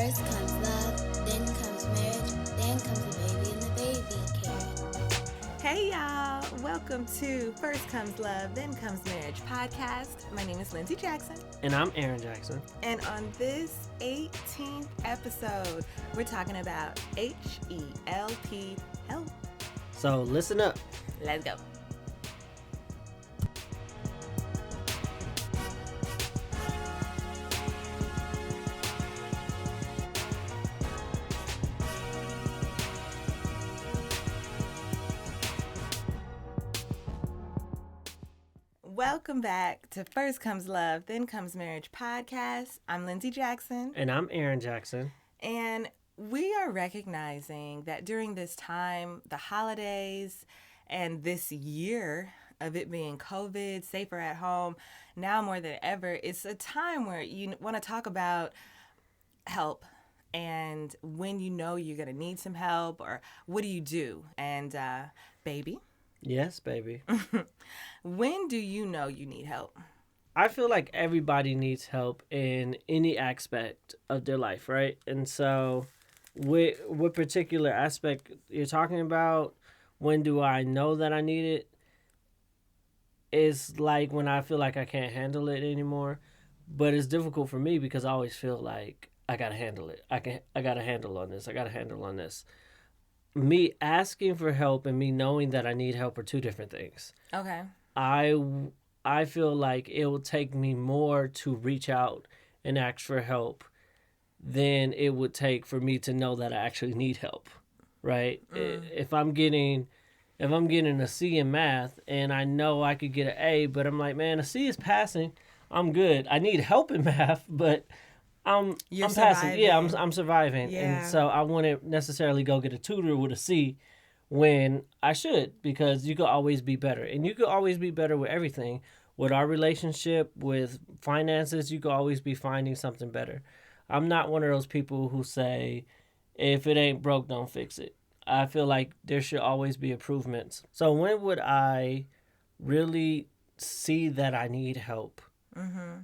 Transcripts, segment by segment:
First comes love, then comes marriage, then comes the baby and the baby carriage. Hey y'all, welcome to First Comes Love, Then Comes Marriage podcast. My name is Lindsey Jackson. And I'm Aaron Jackson. And on this 18th episode, we're talking about H-E-L-P, help. So listen up. Let's go. Welcome back to First Comes Love, Then Comes Marriage podcast. I'm Lindsey Jackson. And I'm Aaron Jackson. And we are recognizing that during this time, the holidays and this year of it being COVID, safer at home, now more than ever, it's a time where you want to talk about help and when you know you're going to need some help or what do you do? And baby. Yes, baby. When do you know you need help? I feel like everybody needs help in any aspect of their life, right? And so what particular aspect you're talking about, when do I know that I need it? It's like when I feel like I can't handle it anymore. But it's difficult for me because I always feel like I got to handle it. I got a handle on this. I got a handle on this. Me asking for help and me knowing that I need help are two different things. Okay. I feel like it will take me more to reach out and ask for help than it would take for me to know that I actually need help, right? If I'm getting a C in math and I know I could get an A, but I'm like, man, a C is passing. I'm good. I need help in math, but I'm passing. Yeah, I'm surviving. Yeah. And so I wouldn't necessarily go get a tutor with a C when I should, because you could always be better. And you could always be better with everything. With our relationship, with finances, you could always be finding something better. I'm not one of those people who say, if it ain't broke, don't fix it. I feel like there should always be improvements. So when would I really see that I need help? Mm-hmm.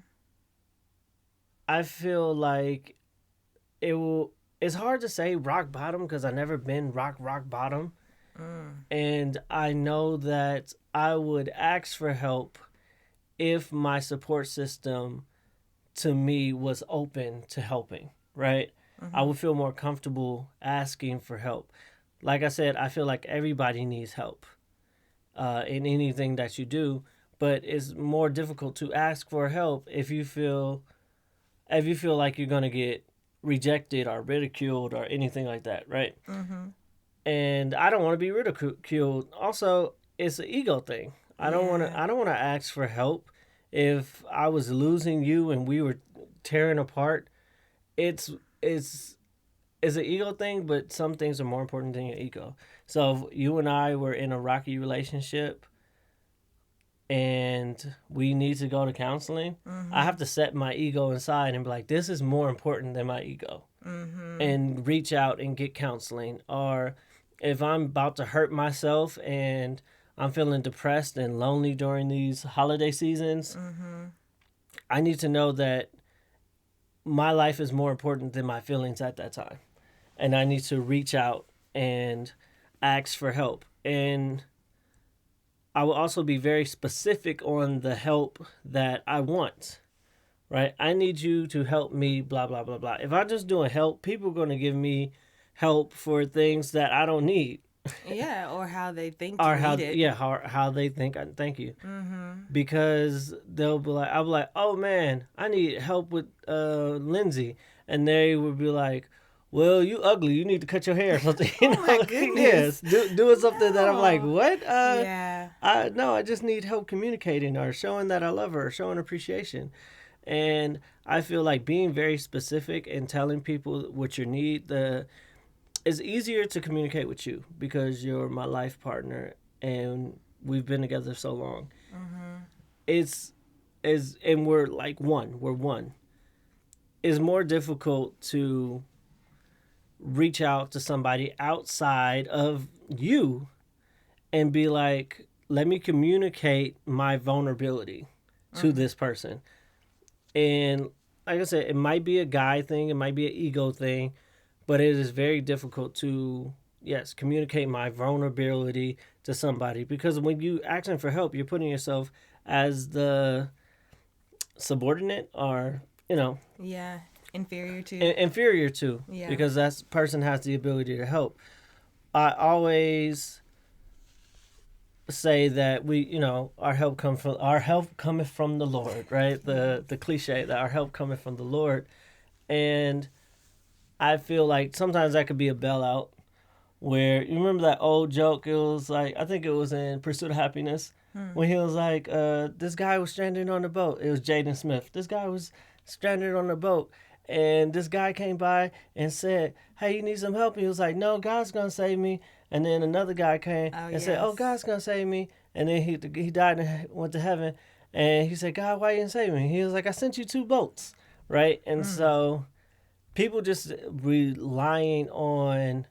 I feel like it's hard to say rock bottom because I've never been rock bottom. And I know that I would ask for help if my support system to me was open to helping, right? Mm-hmm. I would feel more comfortable asking for help. Like I said, I feel like everybody needs help in anything that you do, but it's more difficult to ask for help if you feel like you're going to get rejected or ridiculed or anything like that, right? Mm-hmm. And I don't want to be ridiculed. Also, it's an ego thing. I don't want to ask for help if I was losing you and we were tearing apart. It's an ego thing, but some things are more important than your ego. So if you and I were in a rocky relationship and we need to go to counseling, I have to set my ego aside and be like, this is more important than my ego. Mm-hmm. And reach out and get counseling. Or if I'm about to hurt myself and I'm feeling depressed and lonely during these holiday seasons, I need to know that my life is more important than my feelings at that time. And I need to reach out and ask for help. And I will also be very specific on the help that I want, right? I need you to help me, blah, blah, blah, blah. If I'm just doing help, people are going to give me help for things that I don't need. Yeah, or how they think Or you need it. Yeah, how they think thank you. Because I'll be like, oh man, I need help with Lindsey. And they would be like, well, you ugly. You need to cut your hair or something. My goodness. Yes, doing something that I'm like, what? Yeah. I just need help communicating or showing that I love her, or showing appreciation. And I feel like being very specific and telling people what you need, it's easier to communicate with you because you're my life partner and we've been together so long. And we're like one. We're one. It's more difficult to reach out to somebody outside of you and be like, let me communicate my vulnerability to this person. And like I said, it might be a guy thing, it might be an ego thing, but it is very difficult to, yes, communicate my vulnerability to somebody, because when you asking for help, you're putting yourself as the subordinate, or Yeah. Inferior to. inferior to, Yeah. because that person has the ability to help. I always say that our help cometh from the Lord, right? The cliche that our help cometh from the Lord. And I feel like sometimes that could be a bailout, where you remember that old joke. It was like, I think it was in Pursuit of Happiness, when he was like, this guy was stranded on the boat. It was Jaden Smith. This guy was stranded on the boat, and this guy came by and said, hey, you need some help? And he was like, no, God's gonna save me. And then another guy came and said, oh, God's gonna save me. And then he died and went to heaven. And he said, God, why you didn't save me? He was like, I sent you 2 boats, right? And so people just relying on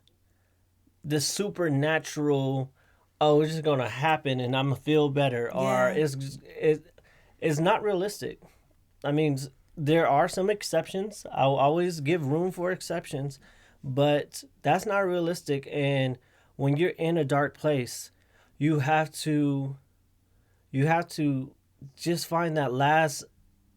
the supernatural, oh, it's just gonna happen and I'm gonna feel better, or it's not realistic. I mean, there are some exceptions. I'll always give room for exceptions, but that's not realistic. And when you're in a dark place, you have to just find that last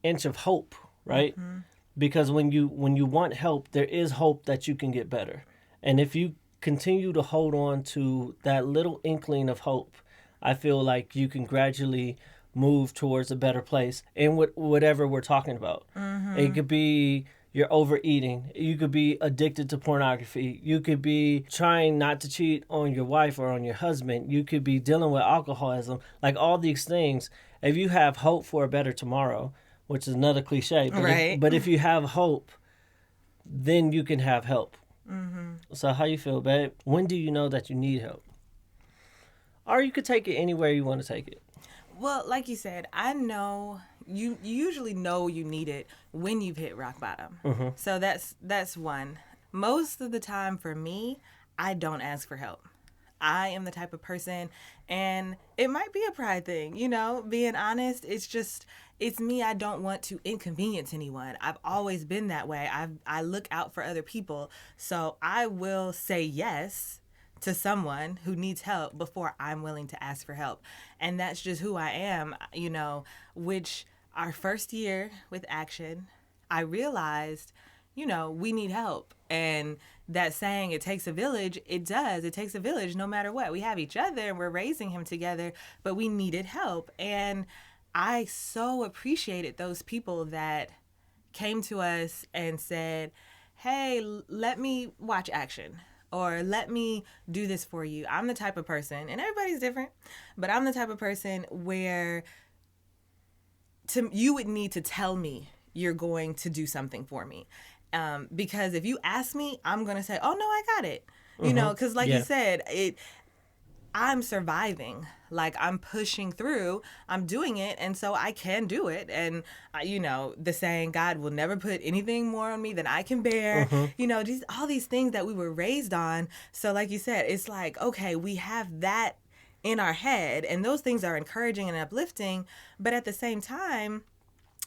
inch of hope, right? Mm-hmm. Because when you want help, there is hope that you can get better. And if you continue to hold on to that little inkling of hope, I feel like you can gradually move towards a better place in whatever we're talking about. Mm-hmm. It could be you're overeating. You could be addicted to pornography. You could be trying not to cheat on your wife or on your husband. You could be dealing with alcoholism. Like, all these things, if you have hope for a better tomorrow, which is another cliche, but, right. If you have hope, then you can have help. Mm-hmm. So how you feel, babe? When do you know that you need help? Or you could take it anywhere you want to take it. Well, like you said, I know you usually know you need it when you've hit rock bottom. Mm-hmm. So that's one. Most of the time for me, I don't ask for help. I am the type of person, and it might be a pride thing, being honest. It's me. I don't want to inconvenience anyone. I've always been that way. I look out for other people. So I will say yes to someone who needs help before I'm willing to ask for help. And that's just who I am, which our first year with Action, I realized, we need help. And that saying, it takes a village, it does. It takes a village no matter what. We have each other and we're raising him together, but we needed help. And I so appreciated those people that came to us and said, hey, let me watch Action, or let me do this for you. I'm the type of person, and everybody's different, but I'm the type of person where you would need to tell me you're going to do something for me. Because if you ask me, I'm going to say, oh, no, I got it. Because like you said, I'm surviving. Like, I'm pushing through, I'm doing it, and so I can do it. And, the saying, God will never put anything more on me than I can bear. Mm-hmm. All these things that we were raised on. So like you said, it's like, okay, we have that in our head, and those things are encouraging and uplifting. But at the same time,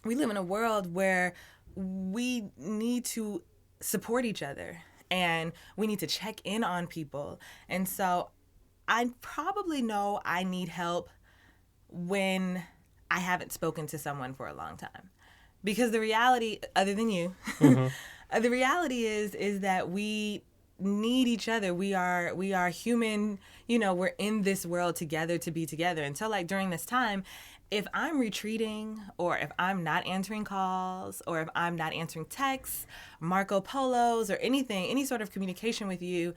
we live in a world where we need to support each other, and we need to check in on people. And so I probably know I need help when I haven't spoken to someone for a long time. Because the reality, other than you, mm-hmm. The reality is that we need each other. We are human, we're in this world together to be together. And so, like, during this time, if I'm retreating, or if I'm not answering calls, or if I'm not answering texts, Marco Polos, or anything, any sort of communication with you,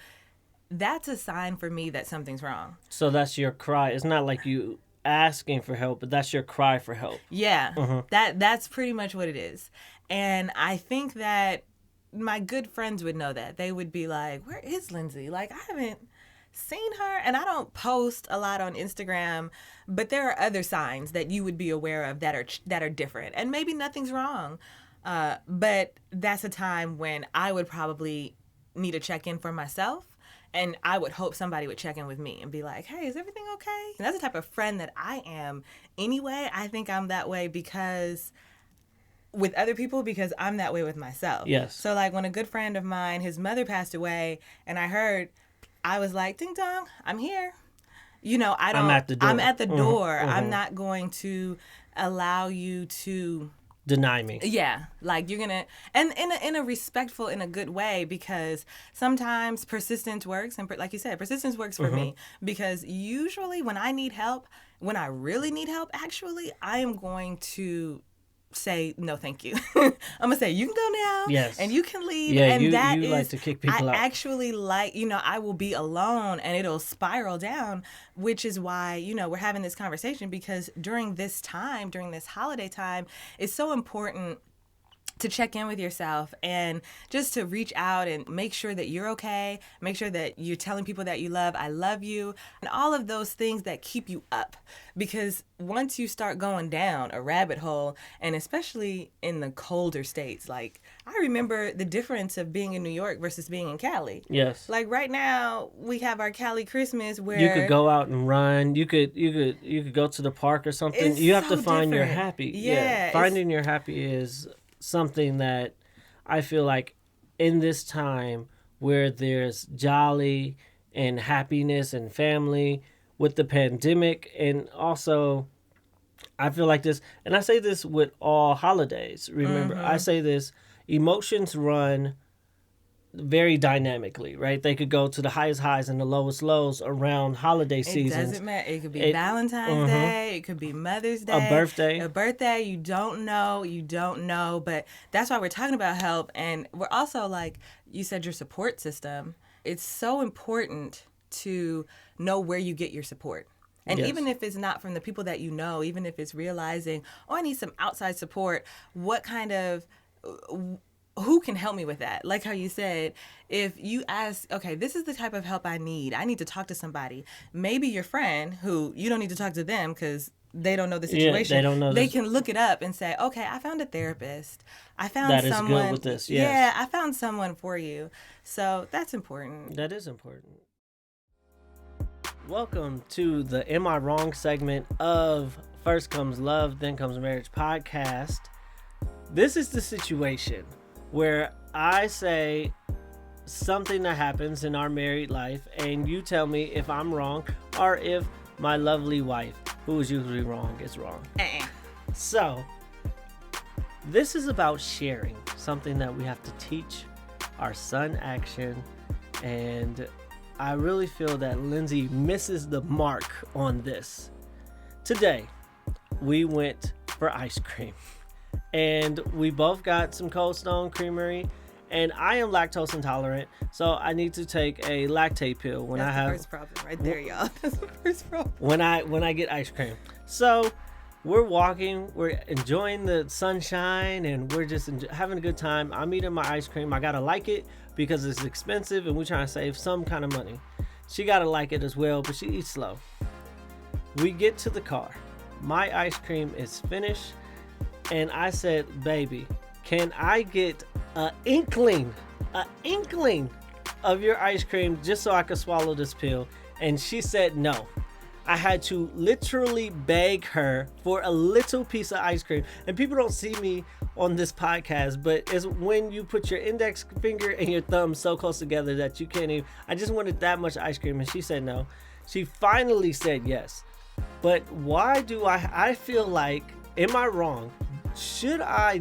that's a sign for me that something's wrong. So that's your cry. It's not like you asking for help, but that's your cry for help. Yeah, mm-hmm. That's pretty much what it is. And I think that my good friends would know that. They would be like, where is Lindsey? Like, I haven't seen her. And I don't post a lot on Instagram, but there are other signs that you would be aware of that are different. And maybe nothing's wrong. But that's a time when I would probably need to check in for myself. And I would hope somebody would check in with me and be like, hey, is everything okay? And that's the type of friend that I am anyway. I think I'm that way because with other people because I'm that way with myself. Yes. So like when a good friend of mine, his mother passed away, and I heard, I was like, ding dong, I'm here. You know, I'm at the door. I'm at the door. Mm-hmm. I'm not going to allow you to deny me. Yeah, like you're gonna, and in a respectful, in a good way, because sometimes persistence works, and like you said, persistence works for me, because usually when I need help, when I really need help, actually, I am going to say no, thank you. I'm gonna say you can go now, yes, and you can leave, yeah, and you is, like to kick people out. I actually like, you know, I will be alone, and it'll spiral down, which is why, you know, we're having this conversation, because during this time, during this holiday time, it's so important to check in with yourself and just to reach out and make sure that you're okay, make sure that you're telling people that you love, I love you, and all of those things that keep you up. Because once you start going down a rabbit hole, and especially in the colder states, like I remember the difference of being in New York versus being in Cali. Yes. Like right now we have our Cali Christmas where you could go out and run. You could go to the park or something. You have so to find your different. happy. Yeah, Finding your happy is something that I feel like in this time where there's jolly and happiness and family with the pandemic, and also I feel like this, and I say this with all holidays. Remember, I say this, emotions run very dynamically, right? They could go to the highest highs and the lowest lows around holiday seasons. It doesn't matter. It could be Valentine's Day. It could be Mother's Day. A birthday. You don't know. But that's why we're talking about help. And we're also, like you said, your support system. It's so important to know where you get your support. And even if it's not from the people that you know, even if it's realizing, oh, I need some outside support, what kind of... who can help me with that? Like how you said, if you ask, okay, this is the type of help I need to talk to somebody. Maybe your friend, who you don't need to talk to them because they don't know the situation. They don't know. They can look it up and say, okay, I found a therapist. I found that someone. That is good with this. Yes. Yeah, I found someone for you. So that's important. That is important. Welcome to the Am I Wrong segment of First Comes Love, Then Comes Marriage podcast. This is the situation where I say something that happens in our married life, and you tell me if I'm wrong or if my lovely wife, who is usually wrong, is wrong. So, this is about sharing something that we have to teach our son Action, and I really feel that Lindsey misses the mark on this. Today, we went for ice cream. And we both got some Cold Stone Creamery, and I am lactose intolerant, so I need to take a lactate pill when That's I have. the first problem right there, y'all. That's the first problem. When I get ice cream. So we're walking, we're enjoying the sunshine, and we're just having a good time. I'm eating my ice cream. I gotta like it because it's expensive, and we're trying to save some kind of money. She gotta like it as well, but she eats slow. We get to the car. My ice cream is finished. And I said, baby, can I get an inkling of your ice cream just so I could swallow this pill? And she said no. I had to literally beg her for a little piece of ice cream. And people don't see me on this podcast, but it's when you put your index finger and your thumb so close together that you can't even... I just wanted that much ice cream, and she said no. She finally said yes. But why do I feel like, am I wrong? Should I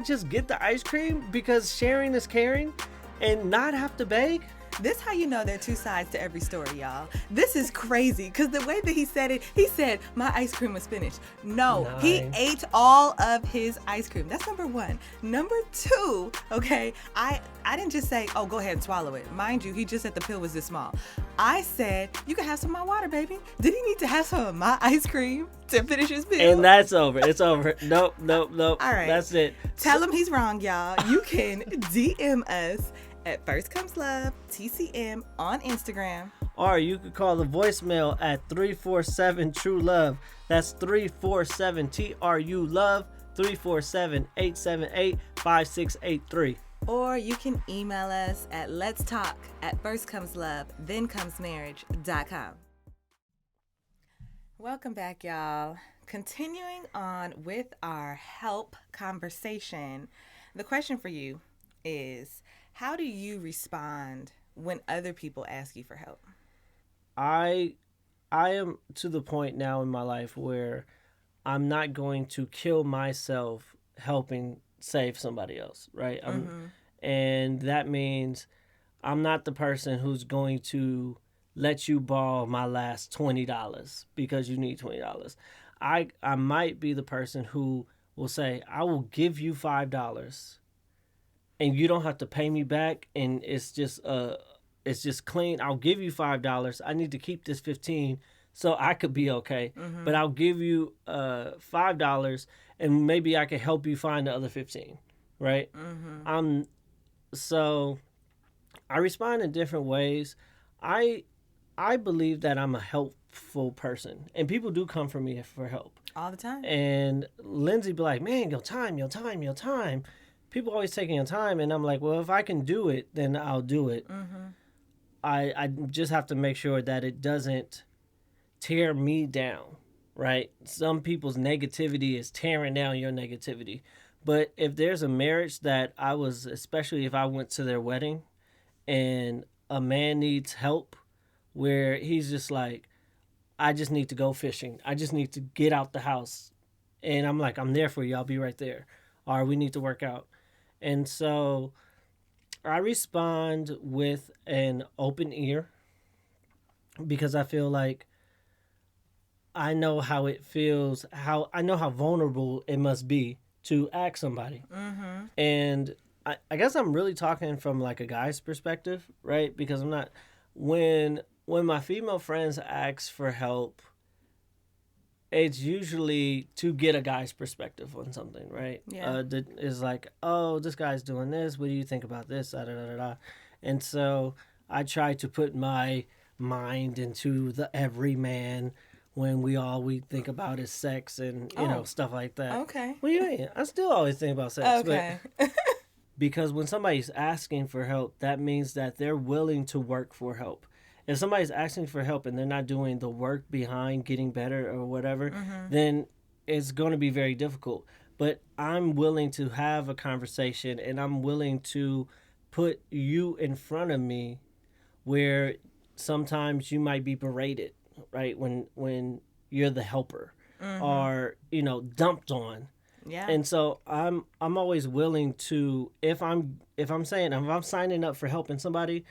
just get the ice cream because sharing is caring and not have to beg? This how you know there are two sides to every story, y'all. This is crazy, because the way that he said it, he said, my ice cream was finished. No, he ate all of his ice cream. That's number one. Number two, okay, I didn't just say, oh, go ahead and swallow it. Mind you, he just said the pill was this small. I said, you can have some of my water, baby. Did he need to have some of my ice cream to finish his pill? And that's over. It's over. Nope. All right. That's it. Tell him he's wrong, y'all. You can DM us at First Comes Love TCM on Instagram. Or you could call the voicemail at 347-TRU-LOVE. That's 347 TRU-LOVE, 347-878-5683. Or you can email us at letstalk@firstcomeslove, thenComesMarriage.com. Welcome back, y'all. continuing on with our help conversation, the question for you is, how do you respond when other people ask you for help? I I am to the point now in my life where I'm not going to kill myself helping save somebody else, right? And that means I'm not the person who's going to let you borrow my last $20 because you need $20. I might be the person who will say, I will give you $5 and you don't have to pay me back, and it's just clean. I'll give you $5. I need to keep this 15 so I could be okay. But I'll give you $5 and maybe I can help you find the other 15, right? I'm so I respond in different ways. I I believe that I'm a helpful person, and people do come for me for help. All the time. And Lindsay be like, "Man, your time, your time, your time." People always taking your time, and I'm like, "Well, if I can do it, then I'll do it." I just have to make sure that it doesn't tear me down, right? Some people's negativity is tearing down your negativity. But if there's a marriage that I was, especially if I went to their wedding and a man needs help, where he's just like, I just need to go fishing. I just need to get out the house. And I'm like, I'm there for you. I'll be right there. Or we need to work out. And so I respond with an open ear because I feel like I know how it feels, how I know how vulnerable it must be to ask somebody. And I guess I'm really talking from like a guy's perspective, right? Because I'm not when my female friends ask for help, it's usually to get a guy's perspective on something, right? Yeah. That is like, oh, this guy's doing this. What do you think about this? Da, da, da, da, da. And so I try to put my mind into the everyman when we think about is sex and stuff like that. Okay. Well, you mean? I still always think about sex, Okay. but because when somebody's asking for help, that means that they're willing to work for help. If somebody's asking for help and they're not doing the work behind getting better or whatever, then it's going to be very difficult. But I'm willing to have a conversation, and I'm willing to put you in front of me where sometimes you might be berated, right? When you're the helper or, dumped on. Yeah. And so I'm always willing to, if I'm signing up for helping somebody,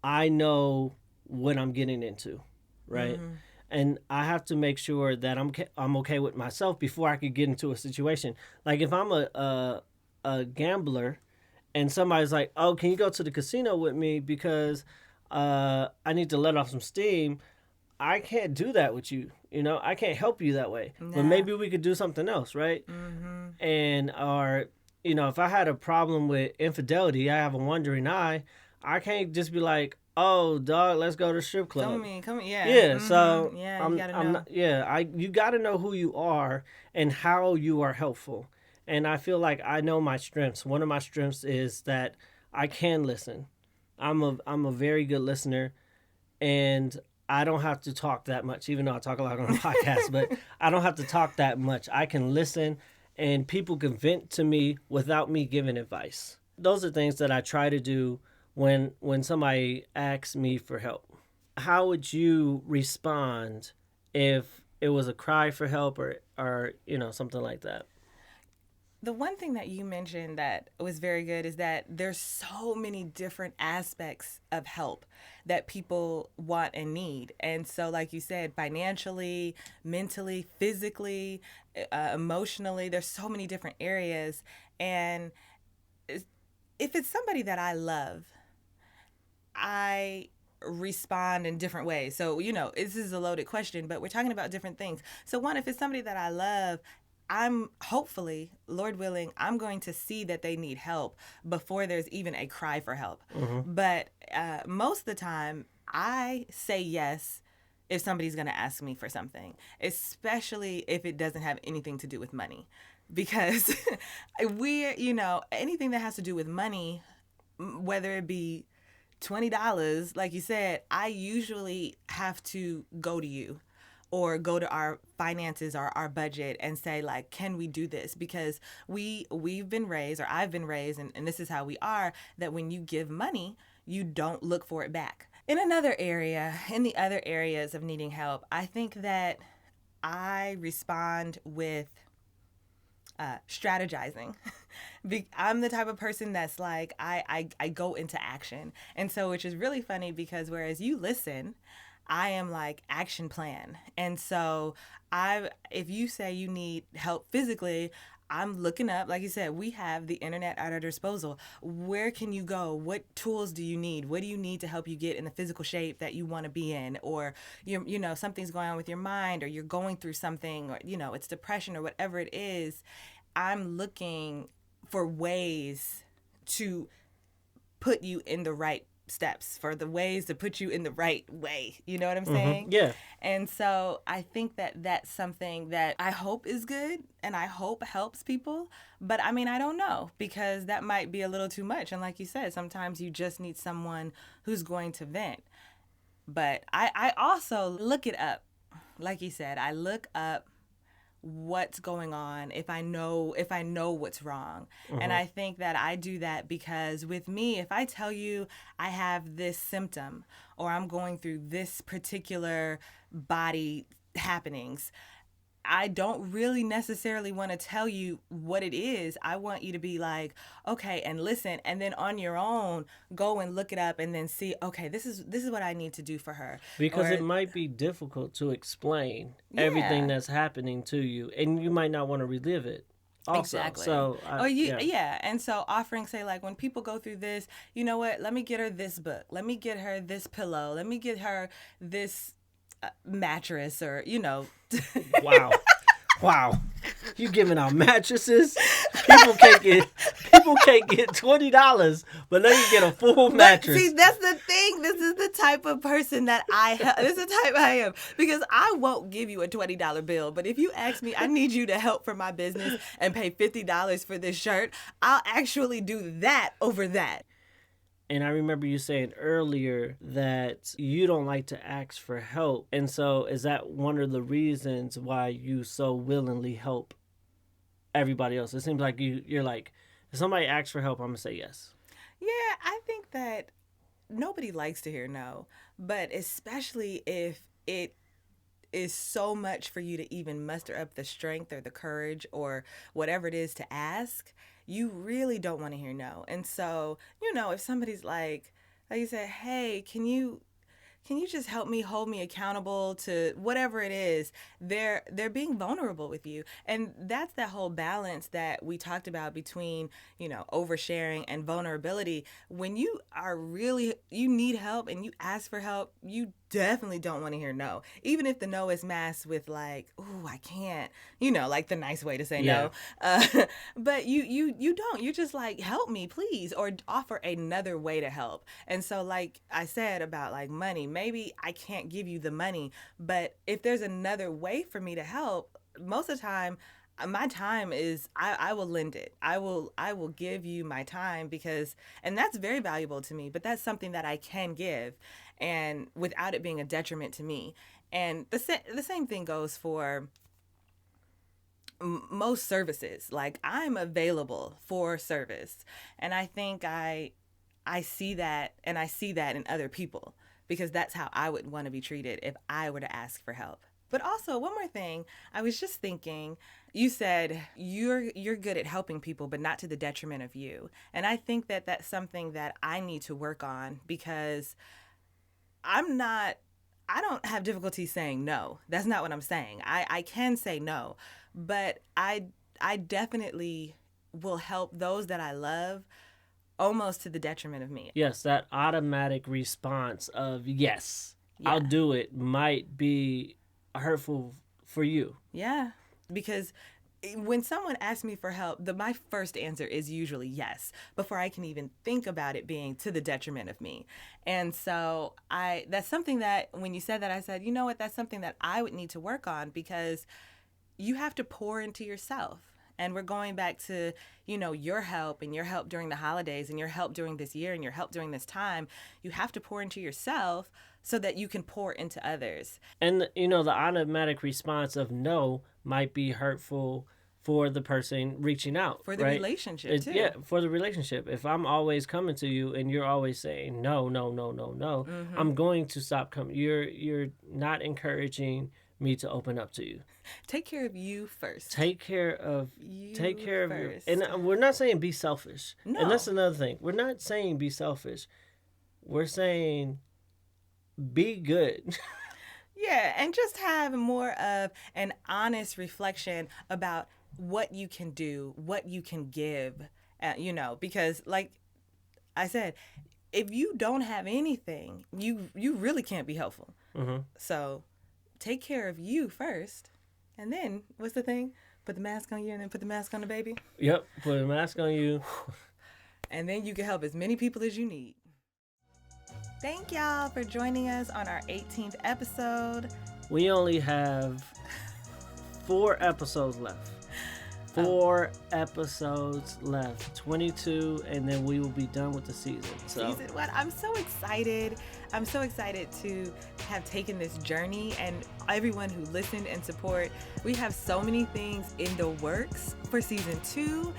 I know what I'm getting into, right? And I have to make sure that I'm okay with myself before I could get into a situation. Like if I'm a gambler and somebody's like, "Oh, can you go to the casino with me because I need to let off some steam?" I can't do that with you. I can't help you that way. Nah. But maybe we could do something else, right? And if I had a problem with infidelity, I have a wandering eye. I can't just be like, "Oh, dog, let's go to the strip club." Come yeah. Yeah, so yeah, you gotta know. You got to know who you are and how you are helpful. And I feel like I know my strengths. One of my strengths is that I can listen. I'm a very good listener, and I don't have to talk that much, even though I talk a lot on the podcast, but I don't have to talk that much. I can listen, and people can vent to me without me giving advice. Those are things that I try to do when somebody asks me for help. How would you respond if it was a cry for help or something like that? The one thing that you mentioned that was very good is that there's so many different aspects of help that people want and need. And so, like you said, financially, mentally, physically, emotionally, there's so many different areas. And if it's somebody that I love, I respond in different ways. So, this is a loaded question, but we're talking about different things. So one, if it's somebody that I love, I'm hopefully, Lord willing, I'm going to see that they need help before there's even a cry for help. But most of the time, I say yes if somebody's going to ask me for something, especially if it doesn't have anything to do with money. Because anything that has to do with money, whether it be $20, like you said, I usually have to go to you. or go to our finances or our budget and say like, can we do this? Because we've been raised, or I've been raised, and this is how we are, that when you give money, you don't look for it back. In another area, in the other areas of needing help, I think that I respond with strategizing. I'm the type of person that's like, I go into action. And so, which is really funny because whereas you listen, I am like action plan. And so if you say you need help physically, I'm looking up, like you said, we have the internet at our disposal. Where can you go? What tools do you need? What do you need to help you get in the physical shape that you want to be in? Or, you know, something's going on with your mind, or you're going through something, or, you know, it's depression or whatever it is. I'm looking for ways to put you in the right steps, for the ways to put you in the right way. You know what I'm saying? Yeah. And so I think that that's something that I hope is good and I hope helps people. But I mean, I don't know, because that might be a little too much. And like you said, sometimes you just need someone who's going to vent. But I also look it up. Like you said, I look up what's going on if I know what's wrong. And I think that I do that because with me, if I tell you I have this symptom or I'm going through this particular body happenings, I don't really necessarily want to tell you what it is. I want you to be like, okay, and listen, and then on your own, go and look it up and then see, okay, this is what I need to do for her. Because Or, it might be difficult to explain everything that's happening to you, and you might not want to relive it. Also. Exactly. So, yeah. And so offering, say, like, when people go through this, you know what? Let me get her this book. Let me get her this pillow. Let me get her this mattress, or, you know. Wow. You giving out mattresses? People can't get $20, but they can get a full mattress. See, that's the thing. This is the type of person that this is the type I am, because I won't give you a $20 bill. But if you ask me, I need you to help for my business and pay $50 for this shirt, I'll actually do that over that. And I remember you saying earlier that you don't like to ask for help. And so is that one of the reasons why you so willingly help everybody else? It seems like you're like, if somebody asks for help, I'm going to say yes. Yeah, I think that nobody likes to hear no. But especially if it is so much for you to even muster up the strength or the courage or whatever it is to ask, you really don't want to hear no. And so, you know, if somebody's like you said, hey, can you just help me, hold me accountable to whatever it is, they're being vulnerable with you. And that's that whole balance that we talked about between, you know, oversharing and vulnerability. When you need help and you ask for help, you definitely don't want to hear no. Even if the no is masked with like, ooh, I can't, you know, like the nice way to say no. But you don't. You're just like, help me, please, or offer another way to help. And so, like I said about like money, maybe I can't give you the money, but if there's another way for me to help, most of the time, my time is, I will lend it. I will give you my time, and that's very valuable to me, but that's something that I can give, and without it being a detriment to me. And the same thing goes for most services. Like, I'm available for service, and I think I see that, and I see that in other people, because that's how I would want to be treated if I were to ask for help. But also, one more thing, I was just thinking, you said you're good at helping people, but not to the detriment of you. And I think that that's something that I need to work on, because I don't have difficulty saying no. That's not what I'm saying. I can say no, but I definitely will help those that I love almost to the detriment of me. Yes, that automatic response of yes, I'll do it might be hurtful for you. Yeah, because when someone asks me for help, my first answer is usually yes, before I can even think about it being to the detriment of me. And so that's something that, when you said that, I said, you know what, that's something that I would need to work on, because you have to pour into yourself. And we're going back to, your help and your help during the holidays and your help during this year and your help during this time. You have to pour into yourself so that you can pour into others. And, the automatic response of no might be hurtful for the person reaching out. For the relationship, too. Yeah, for the relationship. If I'm always coming to you and you're always saying no, I'm going to stop coming. You're not encouraging me to open up to you. Take care of you first. Take care of you. And we're not saying be selfish. No. And that's another thing. We're not saying be selfish. We're saying be good. Yeah, and just have more of an honest reflection about what you can do, what you can give, because like I said, if you don't have anything, you really can't be helpful. Mm-hmm. So take care of you first. And then what's the thing? Put the mask on you and then put the mask on the baby. Yep, put a mask on you. And then you can help as many people as you need. Thank y'all for joining us on our 18th episode. We only have 4 episodes left. 4 episodes left. 22, and then we will be done with the season. Season 1. I'm so excited. I'm so excited to have taken this journey, and everyone who listened and support. We have so many things in the works for season 2.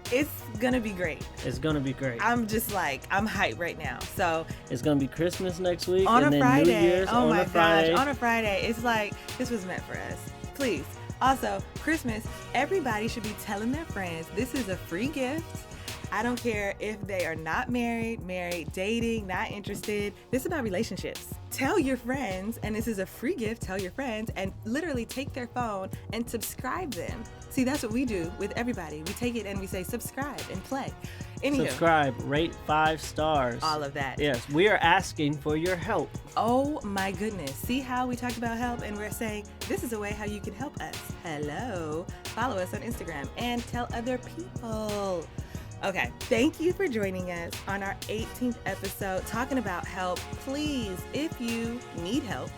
It's gonna be great. It's gonna be great. I'm just like, I'm hyped right now. So it's gonna be Christmas next week, on and a then Friday. New Year's Oh on my a Friday. gosh, on a Friday. It's like this was meant for us. Please. Also, Christmas, everybody should be telling their friends this is a free gift. I don't care if they are not married, dating, not interested. This is about relationships. Tell your friends, and this is a free gift, tell your friends, and literally take their phone and subscribe them. See, that's what we do with everybody. We take it and we say subscribe and play. Anywho, subscribe, rate 5 stars. All of that. Yes, we are asking for your help. Oh my goodness. See how we talked about help and we're saying this is a way how you can help us. Hello. Follow us on Instagram and tell other people. Okay, thank you for joining us on our 18th episode talking about help. Please, if you need help,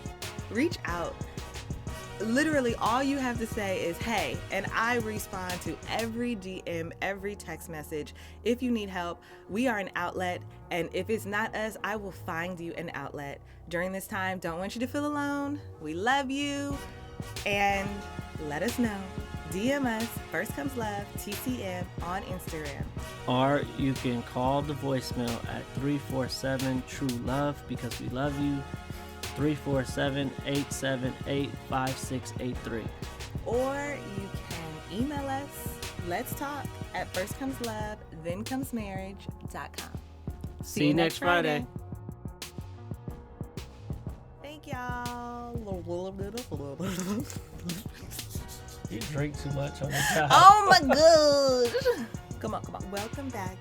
reach out. Literally, all you have to say is, hey, and I respond to every DM, every text message. If you need help, we are an outlet, and if it's not us, I will find you an outlet. During this time, don't want you to feel alone. We love you, and let us know. DM us, First Comes Love, TCM on Instagram. Or you can call the voicemail at 347-TRU-LOVE because we love you. 347-878-5683. Or you can email us, let's talk at firstcomeslove, See you next Friday. Thank y'all. You drink too much on the job. Oh my gosh. Come on. Welcome back.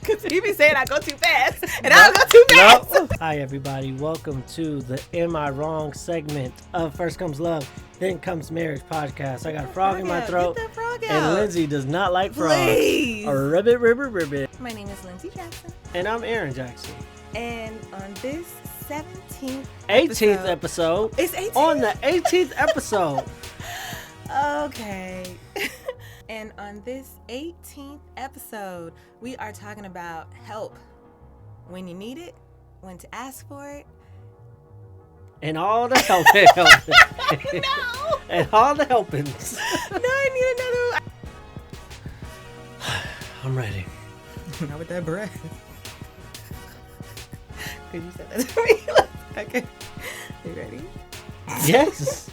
Because he be saying I go too fast, and I don't go too fast. Nope. Hi, everybody. Welcome to the Am I Wrong segment of First Comes Love, Then Comes Marriage podcast. I got a frog in my throat, Get that frog out. and Lindsay does not like frogs. Please. A ribbit. My name is Lindsey Jackson. And I'm Aaron Jackson. And on this 17th 18th episode. It's 18th? On the 18th episode. Okay. And on this 18th episode, we are talking about help. When you need it, when to ask for it. And all the help. No! And all the helpings. No, I need another one. I'm ready. Not with that breath. Could you say that to me? Okay. You ready? Yes.